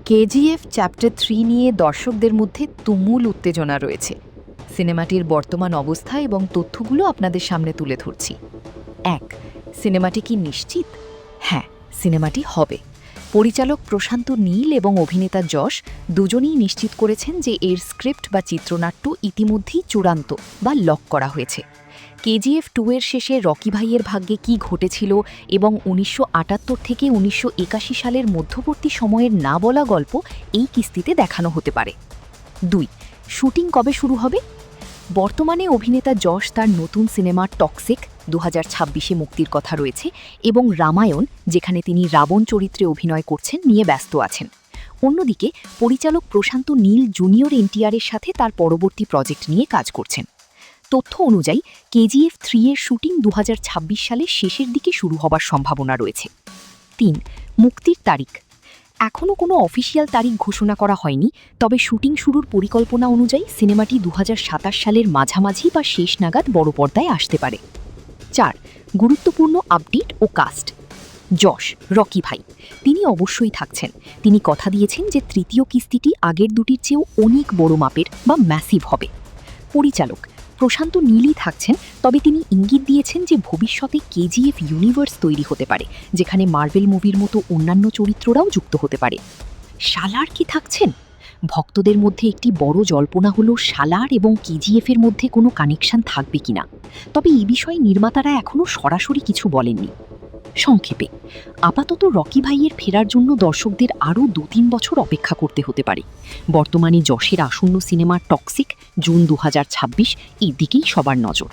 KGF chapter 3 নিয়ে দর্শকদের মধ্যে তুমুল উত্তেজনা রয়েছে। সিনেমাটির বর্তমান অবস্থা এবং তথ্যগুলো আপনাদের সামনে তুলে ধরছি। 1. সিনেমাটি কি নিশ্চিত? হ্যাঁ, সিনেমাটি হবে। পরিচালক প্রশান্ত নীল এবং অভিনেতা যশ দুজনেই নিশ্চিত করেছেন যে এর স্ক্রিপ্ট বা চিত্রনাট্য ইতিমধ্যেই চূড়ান্ত বা লক করা হয়েছে। কেজিএফ 2 এর শেষে রকি ভাইয়ের ভাগ্যে কী ঘটেছিল এবং 1978 থেকে 1981 সালের মধ্যবর্তী সময়ের না বলা গল্প এই কিস্তিতে দেখানো হতে পারে। 2. শুটিং কবে শুরু হবে? বর্তমানে অভিনেতা যশ তার নতুন সিনেমা টক্সিক 2026-এ মুক্তির কথা রয়েছে এবং রামায়ণ, যেখানে তিনি রাবণ চরিত্রে অভিনয় করছেন, নিয়ে ব্যস্ত আছেন। অন্যদিকে পরিচালক প্রশান্ত নীল জুনিয়র এনটিআরের সাথে তার পরবর্তী প্রজেক্ট নিয়ে কাজ করছেন। তথ্য অনুযায়ী কেজিএফ 3 এর শুটিং 2026 সালের শেষের দিকে শুরু হবার সম্ভাবনা রয়েছে। 3. মুক্তির তারিখ। এখনও কোনো অফিসিয়াল তারিখ ঘোষণা করা হয়নি, তবে শুটিং শুরুর পরিকল্পনা অনুযায়ী সিনেমাটি 2027 সালের মাঝামাঝি বা শেষ নাগাদ বড় পর্দায় আসতে পারে। 4. গুরুত্বপূর্ণ আপডেট ও কাস্ট। যশ, রকি ভাই, তিনি অবশ্যই থাকছেন। তিনি কথা দিয়েছেন যে তৃতীয় কিস্তিটি আগের দুটির চেয়েও অনেক বড় মাপের বা ম্যাসিভ হবে। পরিচালক প্রশান্ত নীলই থাকছেন, তবে তিনি ইঙ্গিত দিয়েছেন যে ভবিষ্যতে কেজিএফ ইউনিভার্স তৈরি হতে পারে, যেখানে মার্ভেল মুভির মতো অন্যান্য চরিত্ররাও যুক্ত হতে পারে। সালার কি থাকছেন? ভক্তদের মধ্যে একটি বড় জল্পনা হলো সালার এবং কেজিএফের মধ্যে কোনো কানেকশন থাকবে কিনা, তবে এই বিষয়ে নির্মাতারা এখনও সরাসরি কিছু বলেননি। সংক্ষেপে, আপাতত রকি ভাইয়ের ফেরার জন্য দর্শকদের আরও 2-3 বছর অপেক্ষা করতে হতে পারে। বর্তমানে যশের আসন্ন সিনেমা টক্সিক জুন 2026 এর দিকেই সবার নজর।